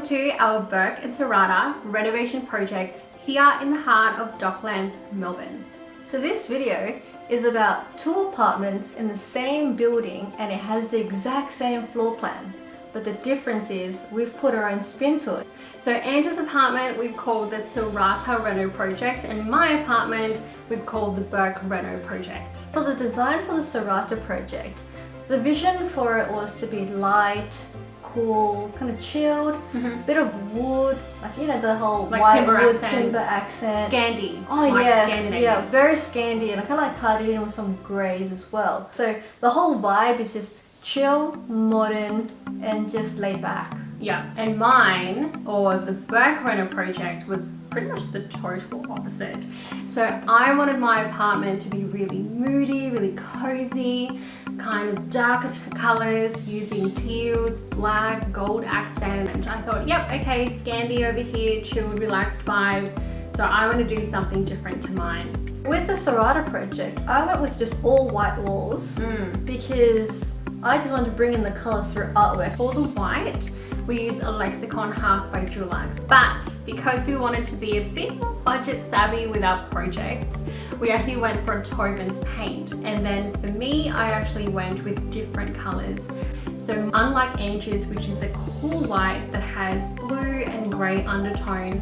to our Bourke and Serrata renovation project here in the heart of Docklands, Melbourne. So this video is about two apartments in the same building and it has the exact same floor plan. But the difference is we've put our own spin to it. So Angela's apartment we've called the Serrata Reno project, and my apartment we've called the Bourke Reno project. For the design for the Serrata project, the vision for it was to be light, cool, kind of chilled, bit of wood, like you know the whole like white timber wood accents. timber accent. Scandi. Oh like yes, yeah, very Scandi, and I kind of like tied it in with some greys as well. So the whole vibe is just chill, modern, and just laid back. Yeah, and mine, or the Bourke Reno project, was pretty much the total opposite. So I wanted my apartment to be really moody, really cozy, kind of darker colours using teals, black, gold accent. And I thought, yep, okay, Scandi over here, chilled, relaxed vibe. So I want to do something different to mine. With the Serrata project, I went with just all white walls because I just wanted to bring in the colour through artwork. For the white, we used a Lexicon half by Dulux, but because we wanted to be a bit more budget savvy with our projects, we actually went for a Tobin's paint. And then for me, I actually went with different colours. So unlike Angie's, which is a cool white that has blue and grey undertone,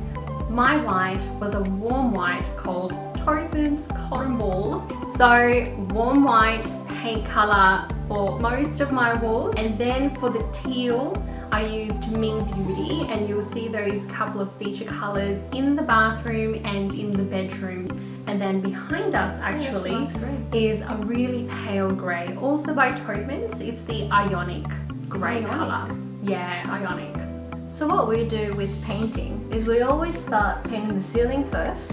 my white was a warm white called Tobin's Cotton Ball. So warm white paint colour for most of my walls, and then for the teal I used Ming Beauty, and you'll see those couple of feature colours in the bathroom and in the bedroom. And then behind us actually is a really pale grey, also by Tobin's. It's the Ionic grey colour. Yeah, Ionic. So what we do with painting is we always start painting the ceiling first,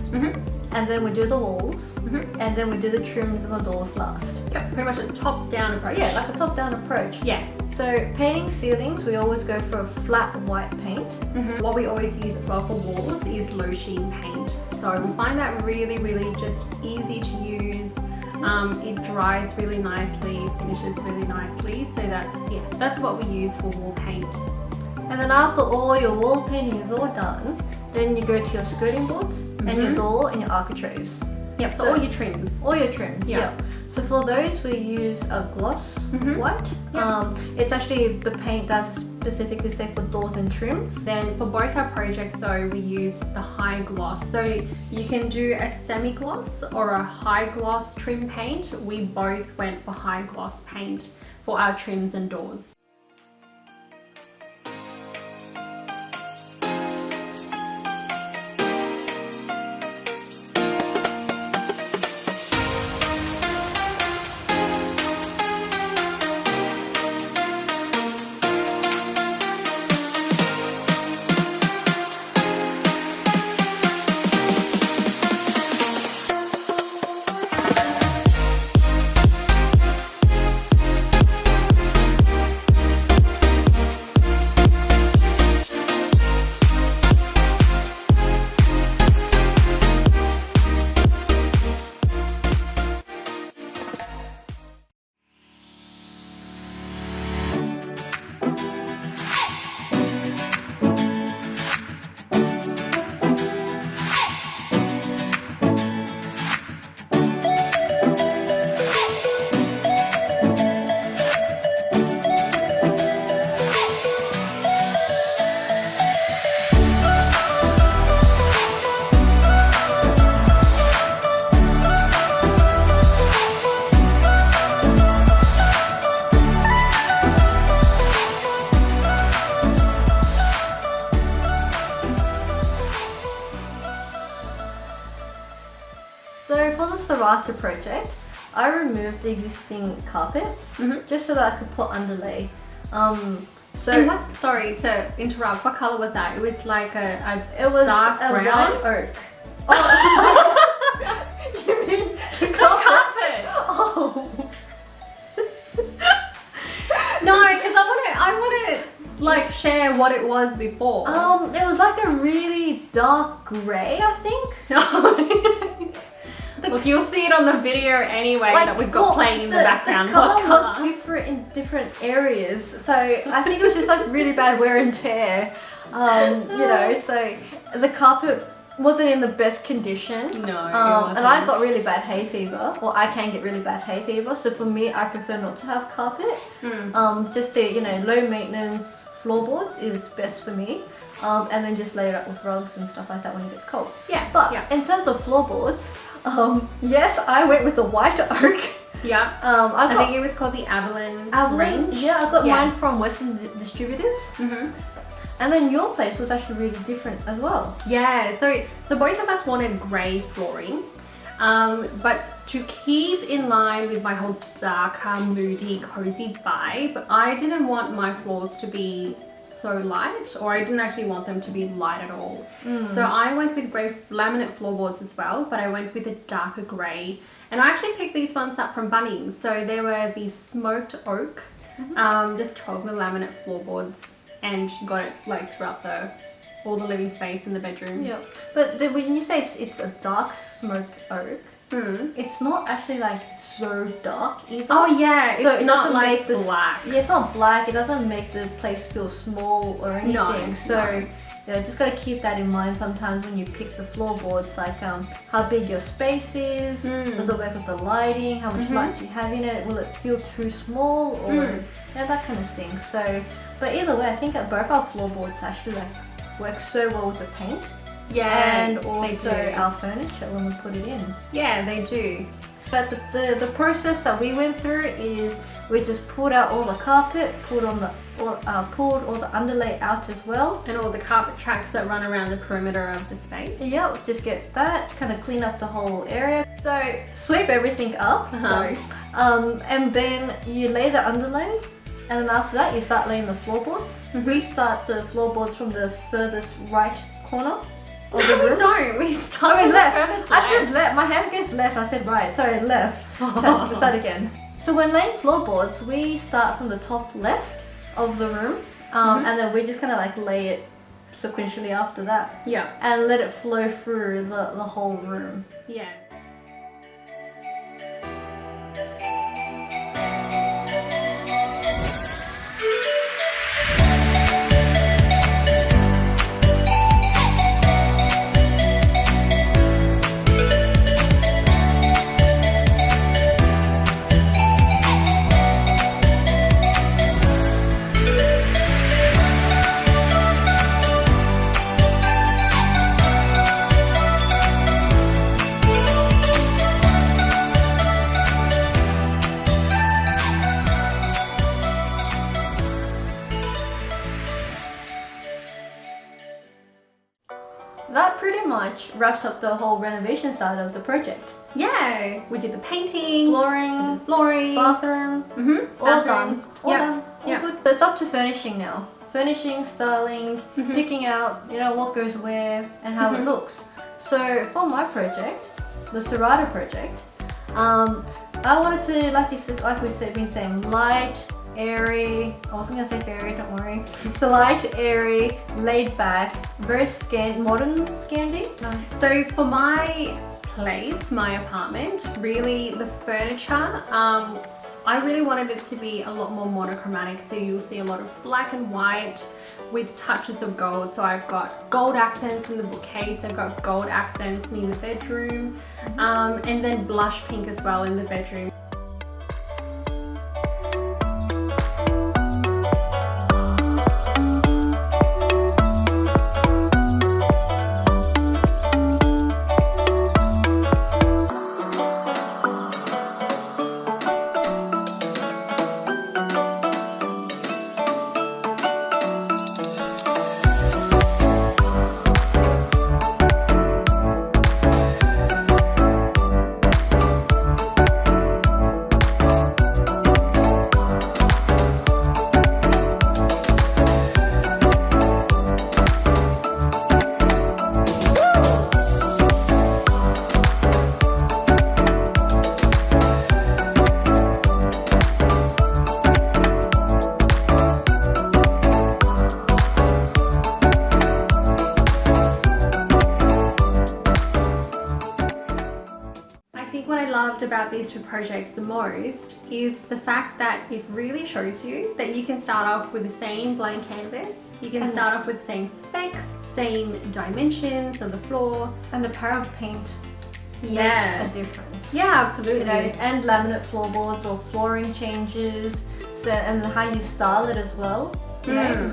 and then we do the walls, and then we do the trims and the doors last. Yeah, pretty much a top-down approach. Yeah, like a top-down approach. Yeah. So painting ceilings, we always go for a flat white paint. What we always use as well for walls is low sheen paint. So we find that really, really just easy to use. It dries really nicely, finishes really nicely. So that's what we use for wall paint. And then after all your wall painting is all done, then you go to your skirting boards and your door and your architraves. Yep, so all your trims. All your trims, yeah. So for those we use a gloss white. Yep. It's actually the paint that's specifically safe for doors and trims. Then for both our projects though, we use the high gloss. So you can do a semi-gloss or a high gloss trim paint. We both went for high gloss paint for our trims and doors. So for the Serrata project, I removed the existing carpet just so that I could put underlay. Sorry to interrupt, what colour was that? It was like a dark brown? White oak. Oh, you mean the carpet? Oh. No, because I want to like share what it was before. It was like a really dark grey, I think. Look, you'll see it on the video anyway that we've got playing in the background. The colour was different in different areas, so I think it was just like really bad wear and tear. You know, so the carpet wasn't in the best condition. No, and I got really bad hay fever, or I can get really bad hay fever. So for me, I prefer not to have carpet. Just to, you know, low maintenance floorboards is best for me. And then just layer it up with rugs and stuff like that when it gets cold. Yeah. But in terms of floorboards, yes, I went with the white oak. Yeah. I think it was called the Avalon range. Yeah, I got mine from Western Distributors. And then your place was actually really different as well. Yeah, so both of us wanted grey flooring, but to keep in line with my whole darker, moody, cozy vibe, I didn't want my floors to be so light, or I didn't actually want them to be light at all. So I went with grey laminate floorboards as well, but I went with a darker grey. And I actually picked these ones up from Bunnings. So they were the smoked oak, just 12mm laminate floorboards. And got it like throughout all the living space in the bedroom. Yeah, but when you say it's a dark smoked oak, it's not actually like so dark either. Oh yeah, so it's not like black. Yeah, it's not black. It doesn't make the place feel small or anything. No, so you know, just gotta keep that in mind sometimes when you pick the floorboards. Like how big your space is. Does it work with the lighting? How much light do you have in it? Will it feel too small or you know, that kind of thing. So. But either way, I think that both our floorboards actually like work so well with the paint. Yeah, and also our furniture when we put it in. Yeah, they do. But the process that we went through is we just pulled out all the carpet, pulled all the underlay out as well. And all the carpet tracks that run around the perimeter of the space. Yeah, just get that, kind of clean up the whole area. So sweep everything up, sorry. And then you lay the underlay. And then after that, you start laying the floorboards. We start the floorboards from the furthest right corner of the room. Don't. We start left. I said left. My hand goes left. I said right. Sorry, left. So start again. So when laying floorboards, we start from the top left of the room, and then we just kind of like lay it sequentially after that. Yeah. And let it flow through the whole room. Yeah. That pretty much wraps up the whole renovation side of the project. Yeah, we did the painting, flooring, bathroom, all done. All done. All good. So it's up to finishing now. Finishing, styling, picking out, you know, what goes where and how it looks. So for my project, the Serrata project, I wanted to, like we've been saying, light, airy. I wasn't gonna say fairy, don't worry. The light, airy, laid back, very modern Scandi. So for my place, my apartment, really the furniture, I really wanted it to be a lot more monochromatic, so you'll see a lot of black and white with touches of gold. So I've got gold accents in the bookcase, I've got gold accents in the bedroom, and then blush pink as well in the bedroom. loved about these two projects the most is the fact that it really shows you that you can start off with the same blank canvas. You can start off with same specs, same dimensions of the floor. And the power of paint makes a difference. Yeah, absolutely. You know, and laminate floorboards or flooring changes, so and how you style it as well. You know?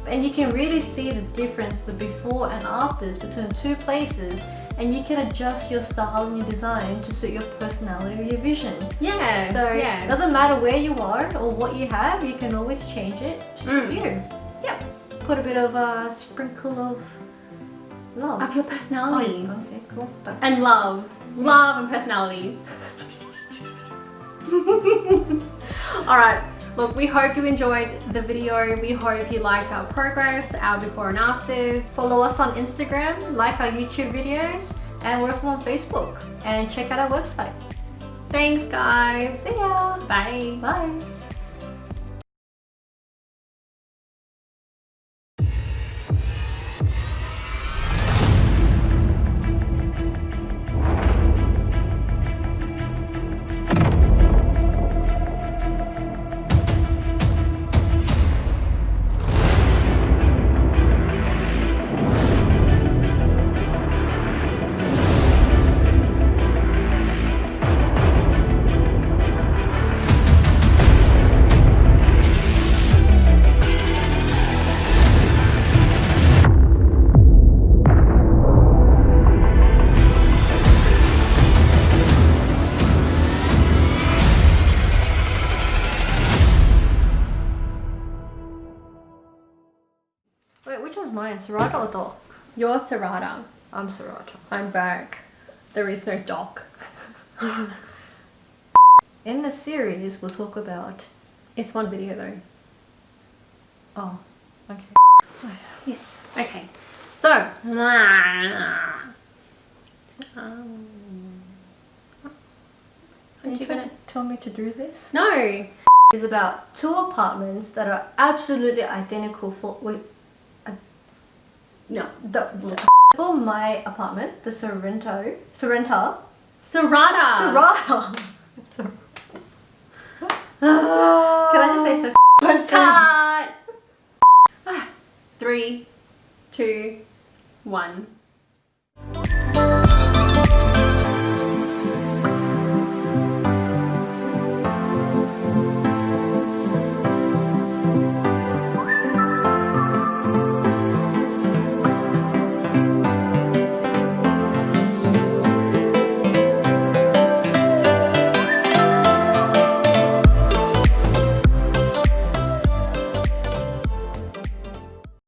And you can really see the difference, the before and afters between two places, and you can adjust your style and your design to suit your personality or your vision. Yeah. So it doesn't matter where you are or what you have, you can always change it to suit you. Yep. Put a bit of a sprinkle of love. Of your personality. Oh, okay, cool. And love. Love and personality. Alright, look, we hope you enjoyed the video. We hope you liked our progress, our before and afters. Follow us on Instagram, like our YouTube videos, and we're also on Facebook. And check out our website. Thanks, guys. See ya. Bye. Bye. Wait, which one's mine? Serrata or Dock? You're Serrata. I'm Serrata. I'm Bourke. There is no Dock. In the series, we'll talk about... It's one video though. Oh, okay. Yes. Okay. So. Are you trying to tell me to do this? No. Is about two apartments that are absolutely identical for... Wait. No. For my apartment, the Serrata. Serrata. Serrata.